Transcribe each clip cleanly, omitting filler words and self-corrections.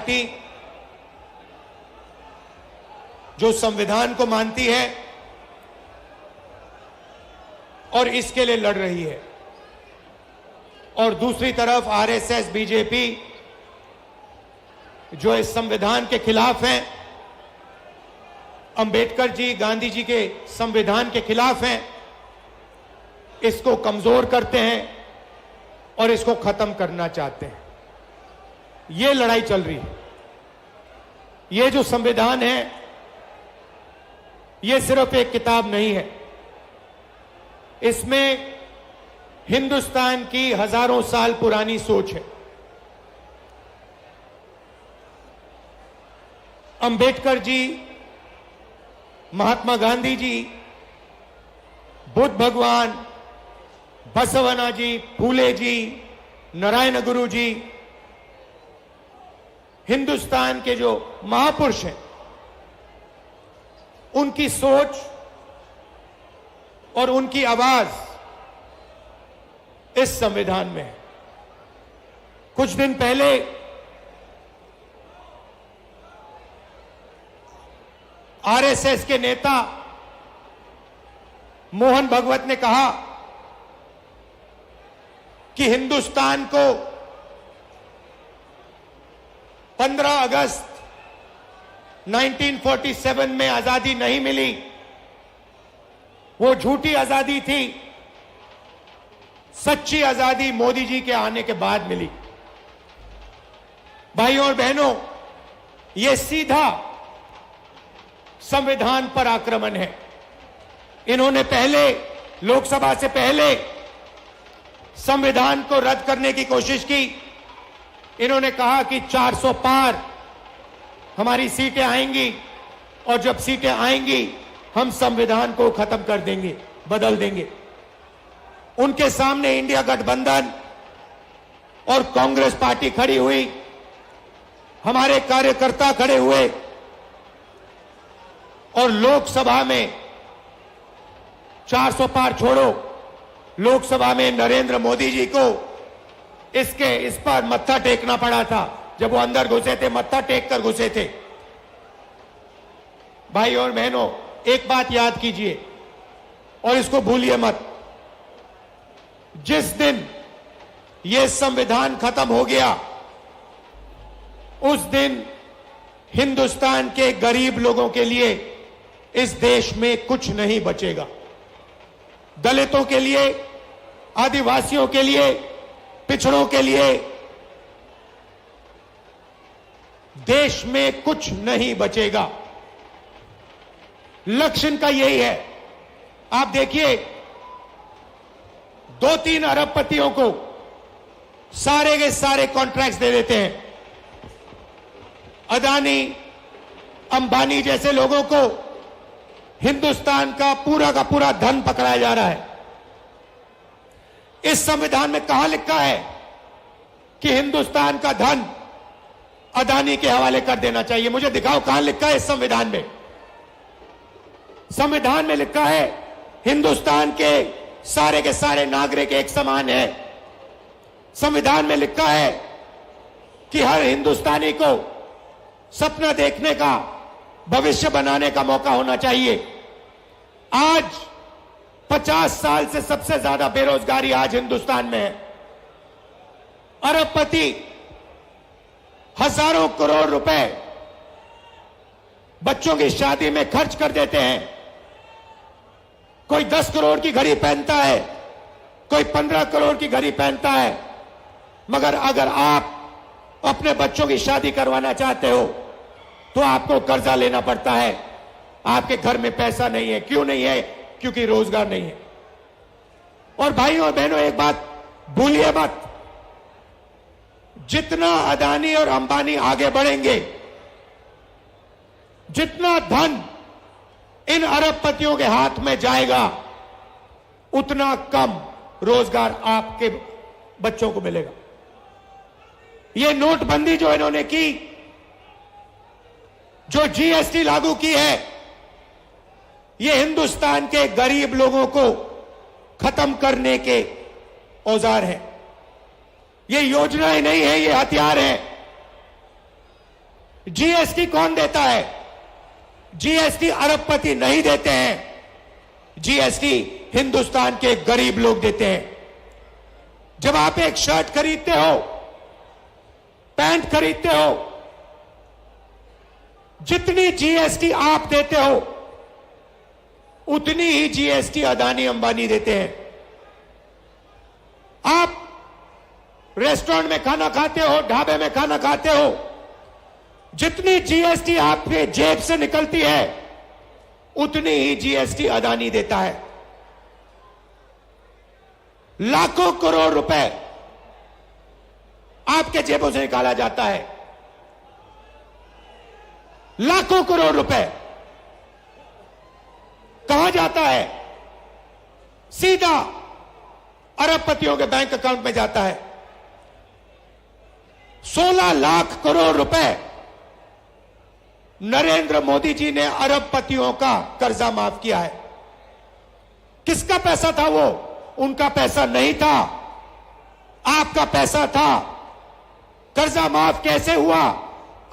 Party जो संविधान को मानती है और इसके लिए लड़ रही है, और दूसरी तरफ आरएसएस, बीजेपी जो इस संविधान के खिलाफ हैं, अंबेडकर जी, गांधी जी के संविधान के खिलाफ हैं, इसको कमजोर करते हैं और इसको खत्म करना चाहते हैं। ये लड़ाई चल रही है। ये जो संविधान है, ये सिर्फ एक किताब नहीं है, इसमें हिंदुस्तान की हजारों साल पुरानी सोच है। अंबेडकर जी, महात्मा गांधी जी, बुद्ध भगवान, बसवना जी, फूले जी, नारायण गुरु जी, हिंदुस्तान के जो महापुरुष हैं, उनकी सोच और उनकी आवाज इस संविधान में है। कुछ दिन पहले आरएसएस के नेता मोहन भगवत ने कहा कि हिंदुस्तान को 15 अगस्त 1947 में आजादी नहीं मिली, वो झूठी आजादी थी, सच्ची आजादी मोदी जी के आने के बाद मिली। भाइयों और बहनों, ये सीधा संविधान पर आक्रमण है। इन्होंने पहले, लोकसभा से पहले संविधान को रद्द करने की कोशिश की। इन्होंने कहा कि 400 पार हमारी सीटें आएंगी, और जब सीटें आएंगी हम संविधान को खत्म कर देंगे, बदल देंगे। उनके सामने इंडिया गठबंधन और कांग्रेस पार्टी खड़ी हुई, हमारे कार्यकर्ता खड़े हुए, और लोकसभा में 400 पार छोड़ो, लोकसभा में नरेंद्र मोदी जी को इस पर मत्था टेकना पड़ा था। जब वो अंदर घुसे थे, मत्था टेक कर घुसे थे। भाई और बहनों, एक बात याद कीजिए और इसको भूलिए मत। जिस दिन ये संविधान खत्म हो गया, उस दिन हिंदुस्तान के गरीब लोगों के लिए इस देश में कुछ नहीं बचेगा। दलितों के लिए, आदिवासियों के लिए, पिछड़ों के लिए देश में कुछ नहीं बचेगा। लक्ष्य इनका यही है। आप देखिए, 2-3 अरबपतियों को सारे के सारे कॉन्ट्रैक्ट्स दे देते हैं। अदानी, अंबानी जैसे लोगों को हिंदुस्तान का पूरा धन पकड़ाया जा रहा है। इस संविधान में कहां लिखा है कि हिंदुस्तान का धन अदानी के हवाले कर देना चाहिए? मुझे दिखाओ कहां लिखा है इस संविधान में। संविधान में लिखा है हिंदुस्तान के सारे नागरिक एक समान है। संविधान में लिखा है कि हर हिंदुस्तानी को सपना देखने का, भविष्य बनाने का मौका होना चाहिए। आज 50 साल से सबसे ज्यादा बेरोजगारी आज हिंदुस्तान में है। अरबपति हजारों करोड़ रुपए बच्चों की शादी में खर्च कर देते हैं। कोई 10 करोड़ की घड़ी पहनता है, कोई 15 करोड़ की घड़ी पहनता है, मगर अगर आप अपने बच्चों की शादी करवाना चाहते हो तो आपको कर्जा लेना पड़ता है। आपके घर में पैसा नहीं है। क्यों नहीं है? क्योंकि रोजगार नहीं है। और भाइयों और बहनों, एक बात भूलिए मत, जितना अदानी और अंबानी आगे बढ़ेंगे, जितना धन इन अरबपतियों के हाथ में जाएगा, उतना कम रोजगार आपके बच्चों को मिलेगा। ये नोटबंदी जो इन्होंने की, जो जीएसटी लागू की है, ये हिंदुस्तान के गरीब लोगों को खत्म करने के औजार है। ये योजनाएं नहीं है, ये हथियार है। जीएसटी कौन देता है? जीएसटी अरबपति नहीं देते हैं, जीएसटी हिंदुस्तान के गरीब लोग देते हैं। जब आप एक शर्ट खरीदते हो, पैंट खरीदते हो, जितनी जीएसटी आप देते हो उतनी ही जीएसटी अदानी अंबानी देते हैं। आप रेस्टोरेंट में खाना खाते हो, ढाबे में खाना खाते हो, जितनी जीएसटी आपके जेब से निकलती है उतनी ही जीएसटी अदानी देता है। लाखों करोड़ रुपए आपके जेबों से निकाला जाता है, लाखों करोड़ रुपए कहां जाता है? सीधा अरबपतियों के बैंक अकाउंट में जाता है। 16 लाख करोड़ रुपए नरेंद्र मोदी जी ने अरबपतियों का कर्जा माफ किया है। किसका पैसा था वो? उनका पैसा नहीं था, आपका पैसा था। कर्जा माफ कैसे हुआ?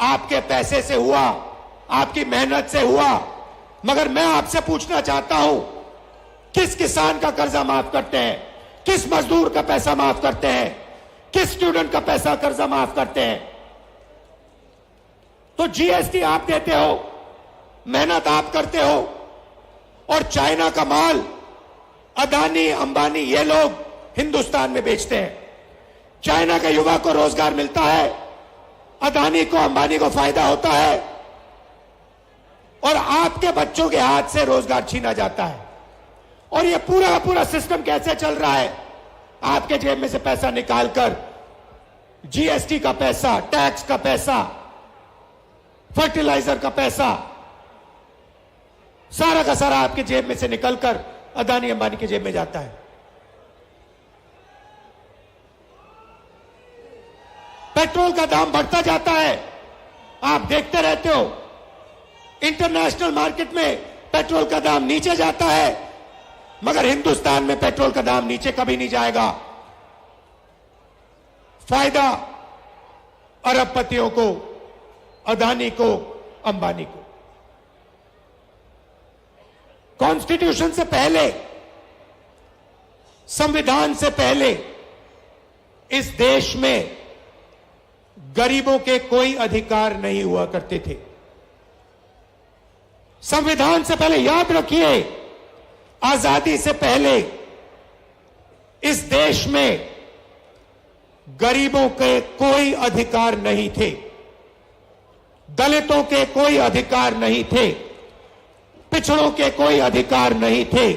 आपके पैसे से हुआ, आपकी मेहनत से हुआ। मगर मैं आपसे पूछना चाहता हूं, किस किसान का कर्जा माफ करते हैं? किस मजदूर का पैसा माफ करते हैं? किस स्टूडेंट का पैसा कर्जा माफ करते हैं? तो जीएसटी आप देते हो, मेहनत आप करते हो, और चाइना का माल अदानी अंबानी ये लोग हिंदुस्तान में बेचते हैं। चाइना के युवा को रोजगार मिलता है, अदानी को अंबानी को फायदा होता है, और आपके बच्चों के हाथ से रोजगार छीना जाता है। और ये पूरा का पूरा सिस्टम कैसे चल रहा है? आपके जेब में से पैसा निकालकर जीएसटी का पैसा, टैक्स का पैसा, फर्टिलाइजर का पैसा, सारा का सारा आपके जेब में से निकलकर अदानी अंबानी की जेब में जाता है। पेट्रोल का दाम बढ़ता जाता है, आप देखते रहते हो। इंटरनेशनल मार्केट में पेट्रोल का दाम नीचे जाता है, मगर हिंदुस्तान में पेट्रोल का दाम नीचे कभी नहीं जाएगा। फायदा अरबपतियों को, अदानी को, अंबानी को। कॉन्स्टिट्यूशन से पहले, संविधान से पहले इस देश में गरीबों के कोई अधिकार नहीं हुआ करते थे। संविधान से पहले, याद रखिए, आजादी से पहले इस देश में गरीबों के कोई अधिकार नहीं थे, दलितों के कोई अधिकार नहीं थे, पिछड़ों के कोई अधिकार नहीं थे,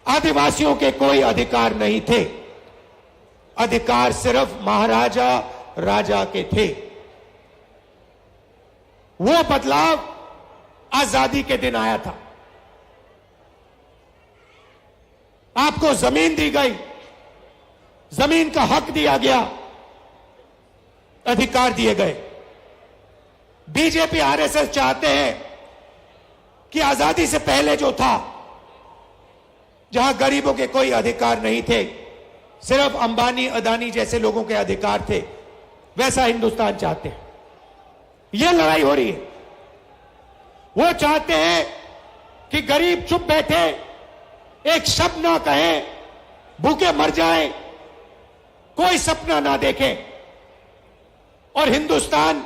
आदिवासियों के कोई अधिकार नहीं थे। अधिकार सिर्फ महाराजा राजा के थे। वो बदलाव आजादी के दिन आया था। आपको जमीन दी गई, जमीन का हक दिया गया, अधिकार दिए गए। बीजेपी आरएसएस चाहते हैं कि आजादी से पहले जो था, जहां गरीबों के कोई अधिकार नहीं थे, सिर्फ अंबानी अदानी जैसे लोगों के अधिकार थे, वैसा हिंदुस्तान चाहते हैं। यह लड़ाई हो रही है। वो चाहते हैं कि गरीब चुप बैठे, एक शब्द ना कहें, भूखे मर जाएं, कोई सपना ना देखें, और हिंदुस्तान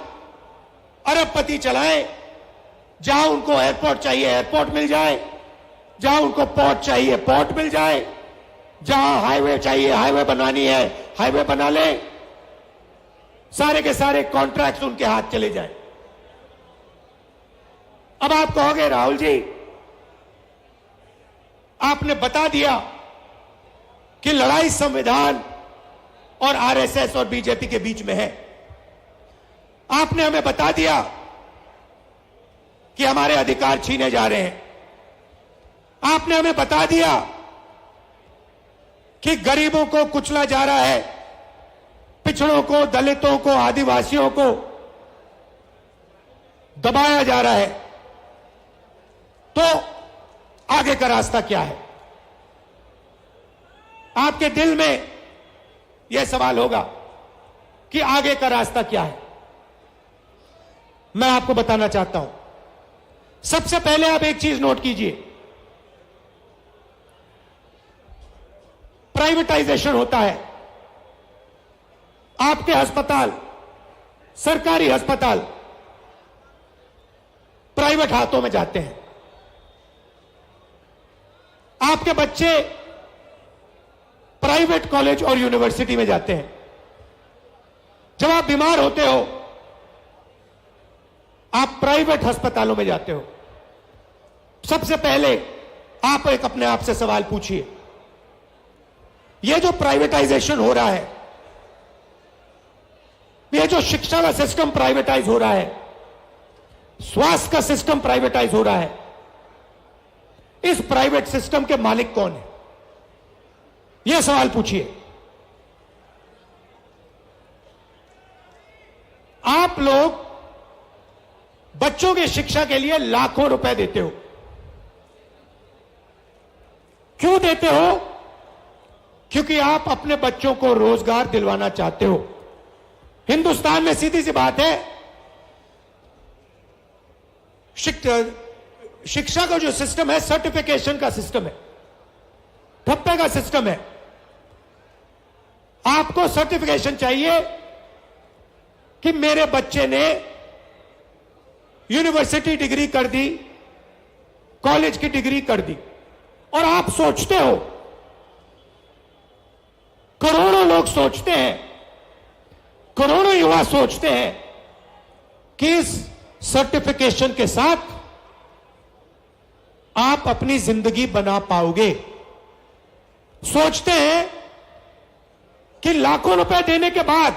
अरबपति चलाएं। जहां उनको एयरपोर्ट चाहिए एयरपोर्ट मिल जाए, जहां उनको पोर्ट चाहिए पोर्ट मिल जाए, जहां हाईवे चाहिए हाईवे बनानी है हाईवे बना ले, सारे के सारे कॉन्ट्रैक्ट्स उनके हाथ चले जाए। अब आप कहोगे राहुल जी, आपने बता दिया कि लड़ाई संविधान और आरएसएस और बीजेपी के बीच में है। आपने हमें बता दिया कि हमारे अधिकार छीने जा रहे हैं। आपने हमें बता दिया कि गरीबों को कुचला जा रहा है, पिछड़ों को, दलितों को, आदिवासियों को दबाया जा रहा है। तो आगे का रास्ता क्या है? आपके दिल में यह सवाल होगा कि आगे का रास्ता क्या है। मैं आपको बताना चाहता हूं। सबसे पहले आप एक चीज नोट कीजिए, प्राइवेटाइजेशन होता है। आपके अस्पताल, सरकारी अस्पताल प्राइवेट हाथों में जाते हैं। आपके बच्चे प्राइवेट कॉलेज और यूनिवर्सिटी में जाते हैं। जब आप बीमार होते हो, आप प्राइवेट अस्पतालों में जाते हो। सबसे पहले आप एक अपने आप से सवाल पूछिए, यह जो प्राइवेटाइजेशन हो रहा है, यह जो शिक्षा का सिस्टम प्राइवेटाइज हो रहा है, स्वास्थ्य का सिस्टम प्राइवेटाइज हो रहा है, इस प्राइवेट सिस्टम के मालिक कौन है? यह सवाल पूछिए। आप लोग बच्चों की शिक्षा के लिए लाखों रुपए देते हो। क्यों देते हो? क्योंकि आप अपने बच्चों को रोजगार दिलवाना चाहते हो। हिंदुस्तान में सीधी सी बात है, शिक्षा का जो सिस्टम है, सर्टिफिकेशन का सिस्टम है, ठप्पे का सिस्टम है। आपको सर्टिफिकेशन चाहिए कि मेरे बच्चे ने यूनिवर्सिटी डिग्री कर दी, कॉलेज की डिग्री कर दी, और आप सोचते हो, करोड़ों लोग सोचते हैं, करोड़ों युवा सोचते हैं कि इस सर्टिफिकेशन के साथ आप अपनी जिंदगी बना पाओगे। सोचते हैं कि लाखों रुपए देने के बाद,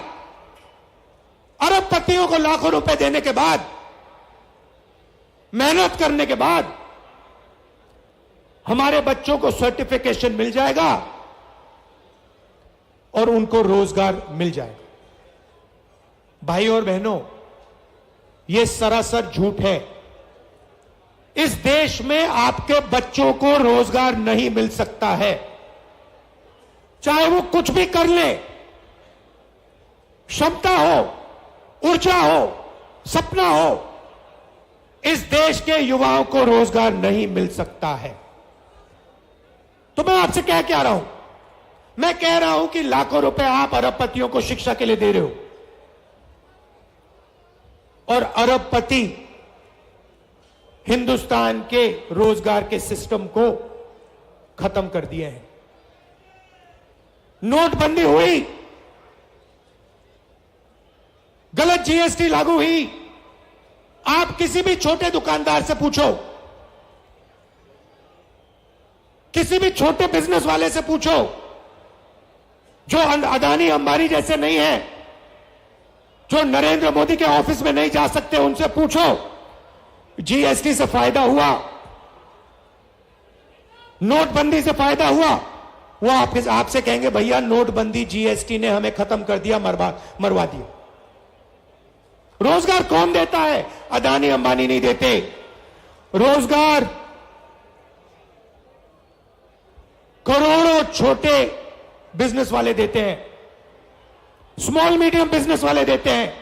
अरबपतियों को लाखों रुपए देने के बाद, मेहनत करने के बाद हमारे बच्चों को सर्टिफिकेशन मिल जाएगा और उनको रोजगार मिल जाएगा। भाई और बहनों, यह सरासर झूठ है। इस देश में आपके बच्चों को रोजगार नहीं मिल सकता है, चाहे वो कुछ भी कर ले। क्षमता हो, ऊर्जा हो, सपना हो, इस देश के युवाओं को रोजगार नहीं मिल सकता है। तो मैं आपसे क्या कह रहा हूं? मैं कह रहा हूं कि लाखों रुपए आप अरबपतियों को शिक्षा के लिए दे रहे हो, और अरबपति हिंदुस्तान के रोजगार के सिस्टम को खत्म कर दिए हैं। नोटबंदी हुई, गलत जीएसटी लागू हुई। आप किसी भी छोटे दुकानदार से पूछो, किसी भी छोटे बिजनेस वाले से पूछो, जो अदानी अंबानी जैसे नहीं है, जो नरेंद्र मोदी के ऑफिस में नहीं जा सकते, उनसे पूछो जीएसटी से फायदा हुआ, नोटबंदी से फायदा हुआ? वो आपसे कहेंगे भैया नोटबंदी, जीएसटी ने हमें खत्म कर दिया, मरवा दिया। रोजगार कौन देता है? अदानी अंबानी नहीं देते। रोजगार करोड़ों छोटे बिजनेस वाले देते हैं, स्मॉल मीडियम बिजनेस वाले देते हैं।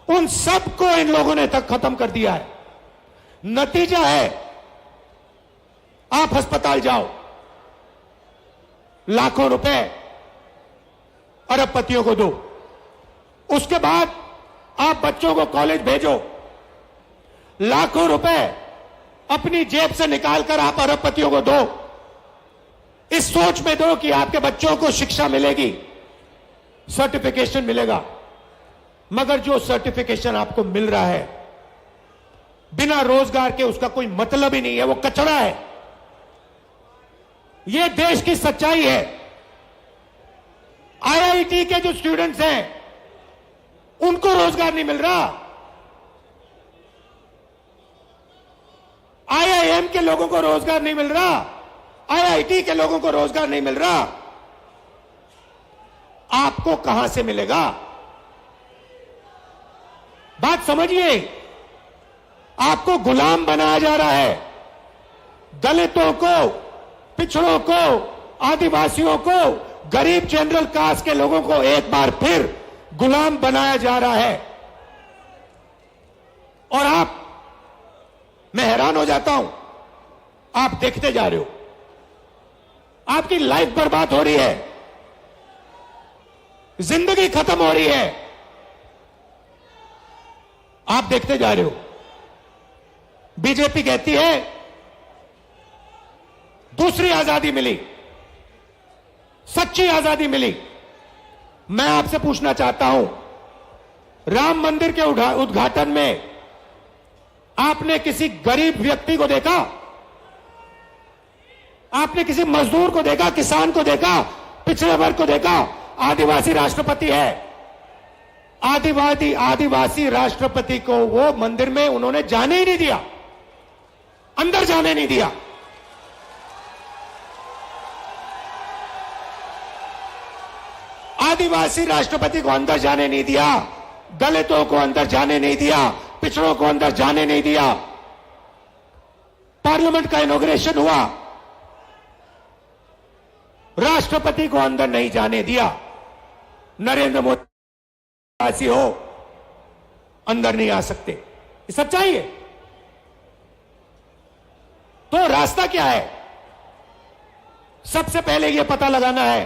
उन सबको इन लोगों ने तक खत्म कर दिया है। नतीजा है, आप अस्पताल जाओ, लाखों रुपए अरबपतियों को दो, उसके बाद आप बच्चों को कॉलेज भेजो, लाखों रुपए अपनी जेब से निकालकर आप अरबपतियों को दो। इस सोच में दो कि आपके बच्चों को शिक्षा मिलेगी, सर्टिफिकेशन मिलेगा। मगर जो सर्टिफिकेशन आपको मिल रहा है बिना रोजगार के, उसका कोई मतलब ही नहीं है, वो कचरा है। यह देश की सच्चाई है। आईआईटी के जो स्टूडेंट्स हैं, उनको रोजगार नहीं मिल रहा। आईआईएम के लोगों को रोजगार नहीं मिल रहा, आईआईटी के लोगों को रोजगार नहीं मिल रहा। आपको कहां से मिलेगा? बात समझिए। आपको गुलाम बनाया जा रहा है। दलितों को, पिछड़ों को, आदिवासियों को, गरीब जनरल कास्ट के लोगों को एक बार फिर गुलाम बनाया जा रहा है। मैं हैरान हो जाता हूं। आप देखते जा रहे हो, आपकी लाइफ बर्बाद हो रही है, जिंदगी खत्म हो रही है, आप देखते जा रहे हो। बीजेपी कहती है दूसरी आजादी मिली, सच्ची आजादी मिली। मैं आपसे पूछना चाहता हूं, राम मंदिर के उद्घाटन में आपने किसी गरीब व्यक्ति को देखा? आपने किसी मजदूर को देखा, किसान को देखा, पिछड़े वर्ग को देखा? आदिवासी राष्ट्रपति है, आदिवासी राष्ट्रपति को वो मंदिर में उन्होंने जाने ही नहीं दिया, अंदर जाने नहीं दिया। आदिवासी राष्ट्रपति को अंदर जाने नहीं दिया, दलितों को अंदर जाने नहीं दिया, पिछड़ों को अंदर जाने नहीं दिया। पार्लियामेंट का इनॉग्रेशन हुआ, राष्ट्रपति को अंदर नहीं जाने दिया। नरेंद्र मोदी ऐसी हो, अंदर नहीं आ सकते, ये सच्चाई है। तो रास्ता क्या है? सबसे पहले यह पता लगाना है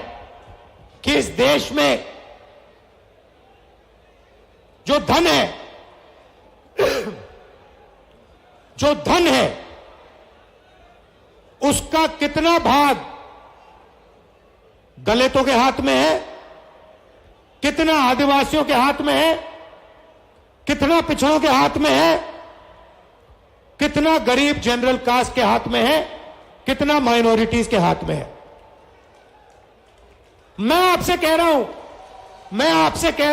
कि इस देश में जो धन है, जो धन है, उसका कितना भाग दलितों के हाथ में है, कितना आदिवासियों के हाथ में है, कितना पिछड़ों के हाथ में है, कितना गरीब जनरल कास्ट के हाथ में है, कितना माइनॉरिटीज के हाथ में है। मैं आपसे कह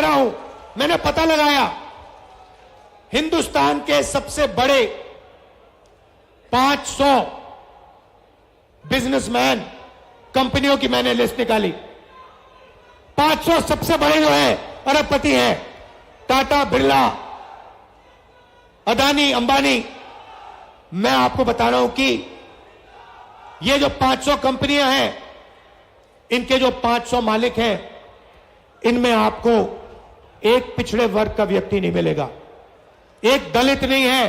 रहा हूं, मैंने पता लगाया, हिंदुस्तान के सबसे बड़े 500 बिजनेसमैन, कंपनियों की मैंने लिस्ट निकाली। 500 सबसे बड़े जो है अरबपति हैं, टाटा, बिरला, अदानी, अंबानी। मैं आपको बता रहा हूं कि ये जो 500 कंपनियां हैं, इनके जो 500 मालिक हैं, इनमें आपको एक पिछड़े वर्ग का व्यक्ति नहीं मिलेगा, एक दलित नहीं है,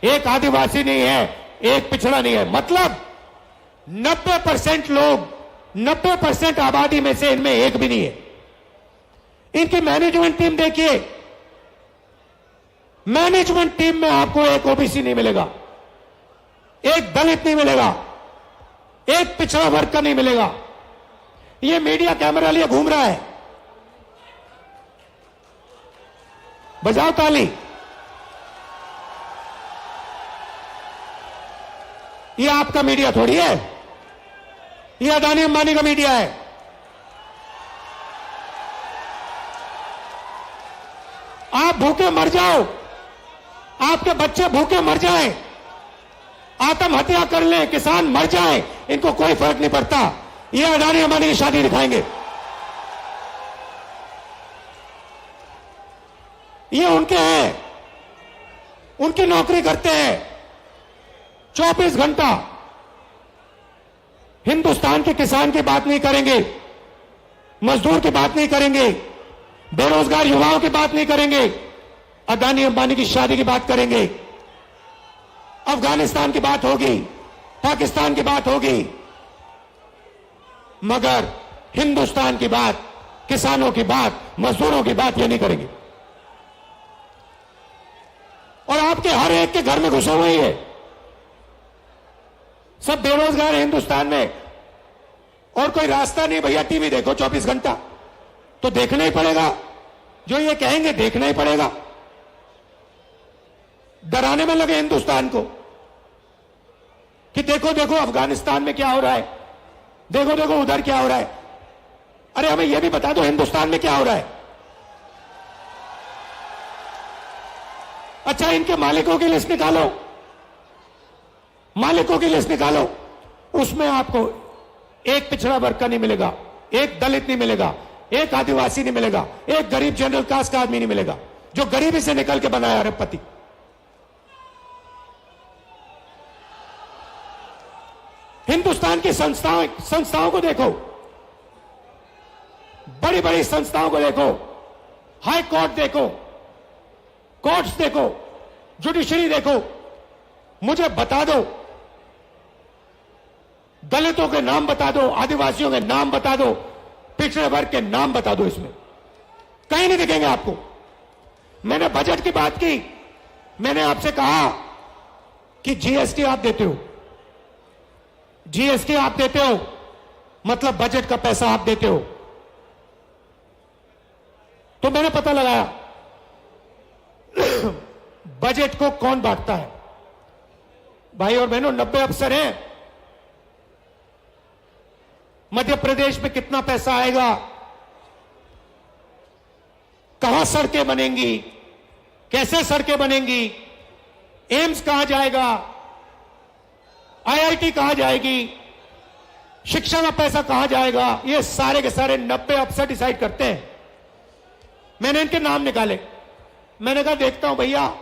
एक आदिवासी नहीं है, एक पिछड़ा नहीं है। मतलब 90% लोग, 90% आबादी में से इनमें एक भी नहीं है। इनकी मैनेजमेंट टीम देखिए, मैनेजमेंट टीम में आपको एक ओबीसी नहीं मिलेगा, एक दलित नहीं मिलेगा, एक पिछड़ा वर्ग का नहीं मिलेगा। ये मीडिया कैमरा लिए घूम रहा है, बजाओ ताली। ये आपका मीडिया थोड़ी है, ये अदानी अंबानी का मीडिया है। आप भूखे मर जाओ, आपके बच्चे भूखे मर जाएं, आत्महत्या कर लें, किसान मर जाएं, इनको कोई फर्क नहीं पड़ता। ये अदानी अंबानी की शादी दिखाएंगे, ये उनके हैं, उनकी नौकरी करते हैं 24 घंटा। हिंदुस्तान के किसान की बात नहीं करेंगे, मजदूर की बात नहीं करेंगे, बेरोजगार युवाओं की बात नहीं करेंगे, अदानी अंबानी की शादी की बात करेंगे, अफगानिस्तान की बात होगी, पाकिस्तान की बात होगी, मगर हिंदुस्तान की बात, किसानों की बात, मजदूरों की बात ये नहीं करेंगे। और आपके हर एक के घर में घुसे हुए है, सब बेरोजगार है हिंदुस्तान में, और कोई रास्ता नहीं। भैया टीवी देखो 24 घंटा, तो देखना ही पड़ेगा, जो ये कहेंगे देखना ही पड़ेगा। डराने में लगे हिंदुस्तान को कि देखो देखो अफगानिस्तान में क्या हो रहा है, देखो देखो उधर क्या हो रहा है। अरे हमें यह भी बता दो हिंदुस्तान में क्या हो रहा है। अच्छा, इनके मालिकों की लिस्ट निकालो, मालिकों की लिस्ट निकालो, उसमें आपको एक पिछड़ा वर्ग का नहीं मिलेगा, एक दलित नहीं मिलेगा, एक आदिवासी नहीं मिलेगा, एक गरीब जनरल कास्ट का आदमी नहीं मिलेगा, जो गरीबी से निकल के बनाया अरबपति। हिंदुस्तान की संस्थाओं को देखो, बड़ी बड़ी संस्थाओं को देखो, हाई कोर्ट देखो, कोर्ट्स देखो, जुडिशरी देखो, मुझे बता दो, दलितों के नाम बता दो, आदिवासियों के नाम बता दो, पिछड़े वर्ग के नाम बता दो, इसमें कहीं नहीं दिखेंगे आपको। मैंने बजट की बात की, मैंने आपसे कहा कि जीएसटी आप देते हो, जीएसटी आप देते हो, मतलब बजट का पैसा आप देते हो। तो मैंने पता लगाया बजट को कौन बांटता है। भाई और बहनों, 90 अफसर हैं। मध्य प्रदेश में कितना पैसा आएगा, कहां सड़कें बनेंगी, कैसे सड़कें बनेंगी, एम्स कहां जाएगा, आईआईटी कहां जाएगी, शिक्षा का पैसा कहां जाएगा, ये सारे के सारे 90 अफसर डिसाइड करते हैं। मैंने इनके नाम निकाले। मैंने कहा देखता हूं भैया,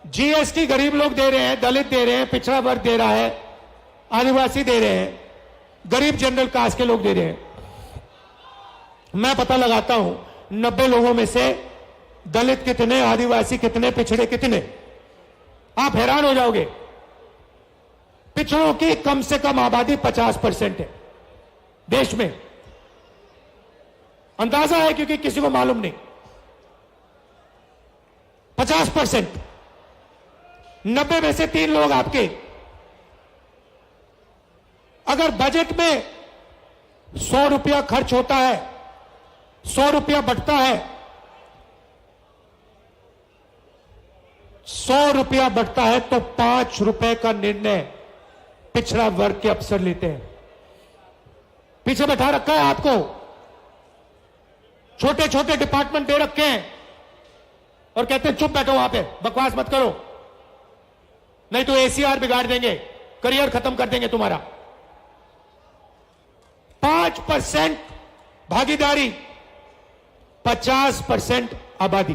जीएसटी गरीब लोग दे रहे हैं, दलित दे रहे हैं, पिछड़ा वर्ग दे रहा है, आदिवासी दे रहे हैं, गरीब जनरल कास्ट के लोग दे रहे हैं। मैं पता लगाता हूं 90 लोगों में से दलित कितने, आदिवासी कितने, पिछड़े कितने। आप हैरान हो जाओगे। पिछड़ों की कम से कम आबादी 50% है देश में। अंदाजा है क्योंकि किसी को मालूम नहीं। 50%। 90 में से 3 लोग आपके। अगर बजट में 100 रुपया खर्च होता है, 100 रुपया बटता है, 100 रुपया बटता है, तो 5 रुपए का निर्णय पिछड़ा वर्ग के अफसर लेते हैं। पीछे बैठा रखा है आपको, छोटे छोटे डिपार्टमेंट दे रखे हैं और कहते हैं चुप बैठो वहां पे, बकवास मत करो, नहीं तो एसीआर बिगाड़ देंगे, करियर खत्म कर देंगे तुम्हारा। 5% भागीदारी, 50% आबादी।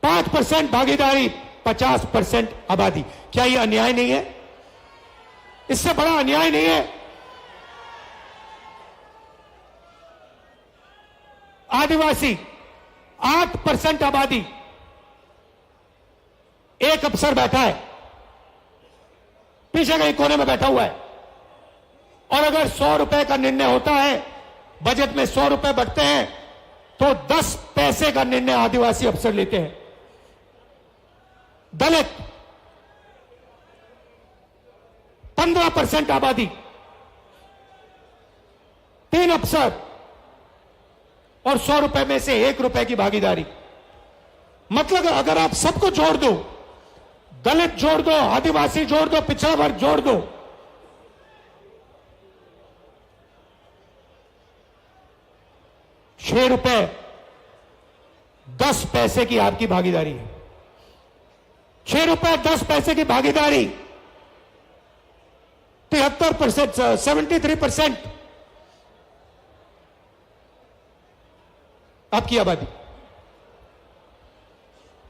5% भागीदारी, 50% आबादी। क्या यह अन्याय नहीं है? इससे बड़ा अन्याय नहीं है। आदिवासी 8% आबादी, एक अफसर बैठा है, पीछे कहीं कोने में बैठा हुआ है, और अगर 100 रुपए का निर्णय होता है, बजट में 100 रुपए बढ़ते हैं, तो 10 पैसे का निर्णय आदिवासी अफसर लेते हैं। दलित 15% आबादी, 3 अफसर और 100 रुपए में से 1 रुपए की भागीदारी। मतलब अगर आप सबको जोड़ दो, दलित जोड़ दो, आदिवासी जोड़ दो, पिछड़ा वर्ग जोड़ दो, ₹6 10 पैसे की आपकी भागीदारी है। ₹6 10 पैसे की भागीदारी, 73%, 73% आपकी आबादी।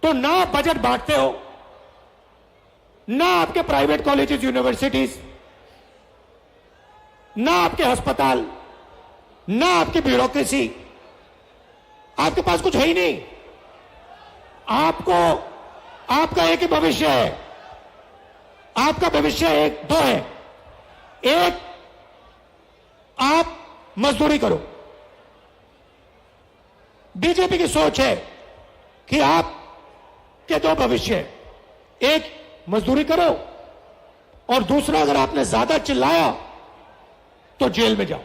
तो ना बजट बांटते हो, ना आपके प्राइवेट कॉलेजेस, यूनिवर्सिटीज, ना आपके अस्पताल, ना आपकी ब्यूरोक्रेसी, आपके पास कुछ है ही नहीं। आपको आपका एक ही भविष्य है। आपका भविष्य एक दो है। एक, आप मजदूरी करो। बीजेपी की सोच है कि आप के 2 भविष्य है। एक, मजदूरी करो, और दूसरा, अगर आपने ज्यादा चिल्लाया तो जेल में जाओ।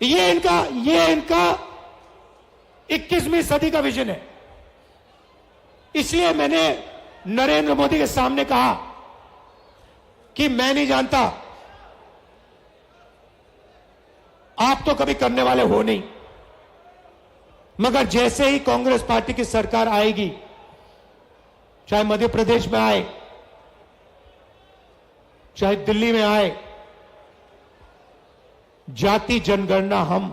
ये इनका 21वीं सदी का विजन है। इसलिए मैंने नरेंद्र मोदी के सामने कहा कि मैं नहीं जानता, आप तो कभी करने वाले हो नहीं, मगर जैसे ही कांग्रेस पार्टी की सरकार आएगी, चाहे मध्य प्रदेश में आए, चाहे दिल्ली में आए, जाति जनगणना हम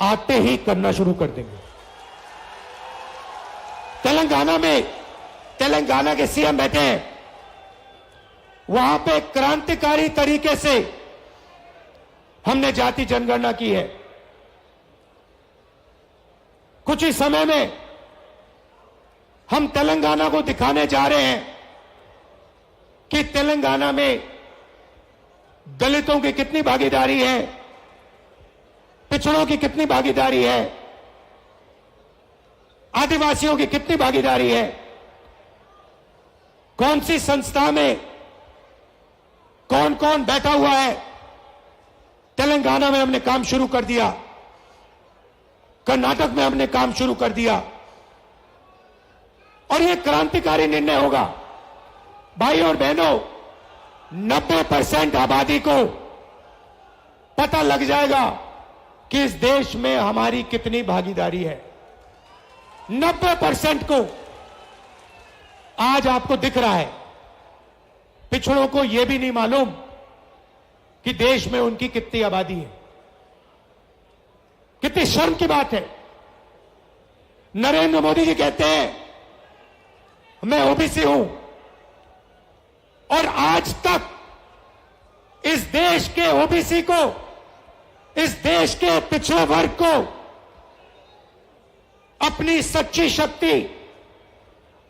आते ही करना शुरू कर देंगे। तेलंगाना के सीएम बैठे हैं, वहां पे क्रांतिकारी तरीके से हमने जाति जनगणना की है। कुछ ही समय में हम तेलंगाना को दिखाने जा रहे हैं कि तेलंगाना में दलितों की कितनी भागीदारी है, पिछड़ों की कितनी भागीदारी है, आदिवासियों की कितनी भागीदारी है, कौन सी संस्था में कौन कौन बैठा हुआ है। तेलंगाना में हमने काम शुरू कर दिया, कर्नाटक में हमने काम शुरू कर दिया और यह क्रांतिकारी निर्णय होगा। भाई और बहनों, 90% आबादी को पता लग जाएगा कि इस देश में हमारी कितनी भागीदारी है। 90% को आज आपको दिख रहा है। पिछड़ों को यह भी नहीं मालूम कि देश में उनकी कितनी आबादी है। कितनी शर्म की बात है। नरेंद्र मोदी जी कहते हैं मैं ओबीसी हूं और आज तक इस देश के ओबीसी को, इस देश के पिछड़े वर्ग को अपनी सच्ची शक्ति,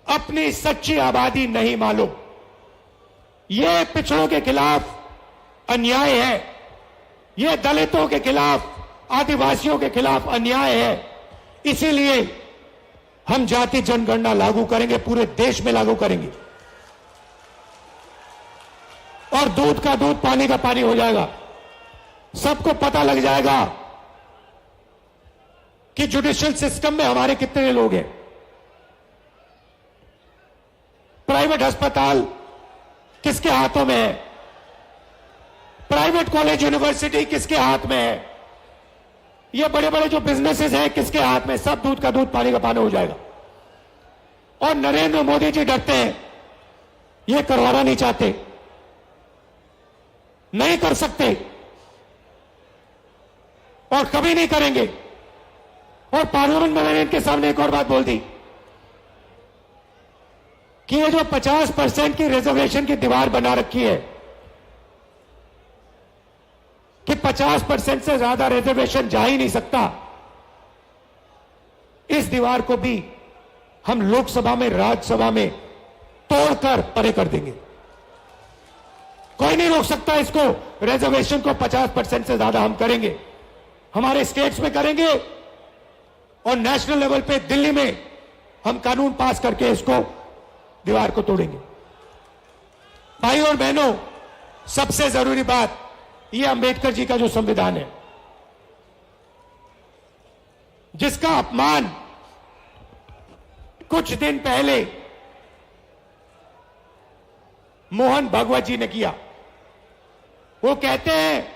अपनी सच्ची आबादी नहीं मालूम। यह पिछड़ों के खिलाफ अन्याय है, यह दलितों के खिलाफ, आदिवासियों के खिलाफ अन्याय है। इसीलिए हम जाति जनगणना लागू करेंगे, पूरे देश में लागू करेंगे और दूध का दूध, पानी का पानी हो जाएगा। सबको पता लग जाएगा कि जुडिशियल सिस्टम में हमारे कितने लोग हैं। प्राइवेट अस्पताल किसके हाथों में है, प्राइवेट कॉलेज यूनिवर्सिटी किसके हाथ में है, ये बड़े बड़े जो बिजनेसेस हैं किसके हाथ में। सब दूध का दूध, पानी का पानी हो जाएगा। और नरेंद्र मोदी जी डरते हैं, ये करवाना नहीं चाहते, नहीं कर सकते और कभी नहीं करेंगे। और पार्लियामेंट में मैंने इनके सामने एक और बात बोल दी कि ये जो 50% की रिजर्वेशन की दीवार बना रखी है कि 50% से ज्यादा रिजर्वेशन जा ही नहीं सकता, इस दीवार को भी हम लोकसभा में, राज्यसभा में तोड़कर परे कर देंगे। कोई नहीं रोक सकता इसको। रिजर्वेशन को 50% से ज्यादा हम करेंगे, हमारे स्टेट्स में करेंगे और नेशनल लेवल पे दिल्ली में हम कानून पास करके इसको, दीवार को तोड़ेंगे। भाई और बहनों, सबसे जरूरी बात, यह अंबेडकर जी का जो संविधान है, जिसका अपमान कुछ दिन पहले मोहन भागवत जी ने किया। वो कहते हैं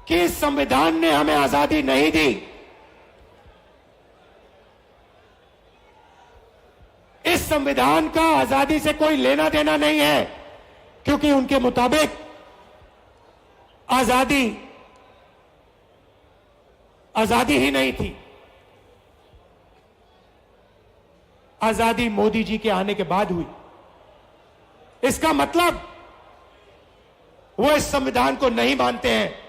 कि इस संविधान ने हमें आजादी नहीं दी, इस संविधान का आजादी से कोई लेना देना नहीं है, क्योंकि उनके मुताबिक आजादी ही नहीं थी। आजादी मोदी जी के आने के बाद हुई। इसका मतलब वो इस संविधान को नहीं मानते हैं।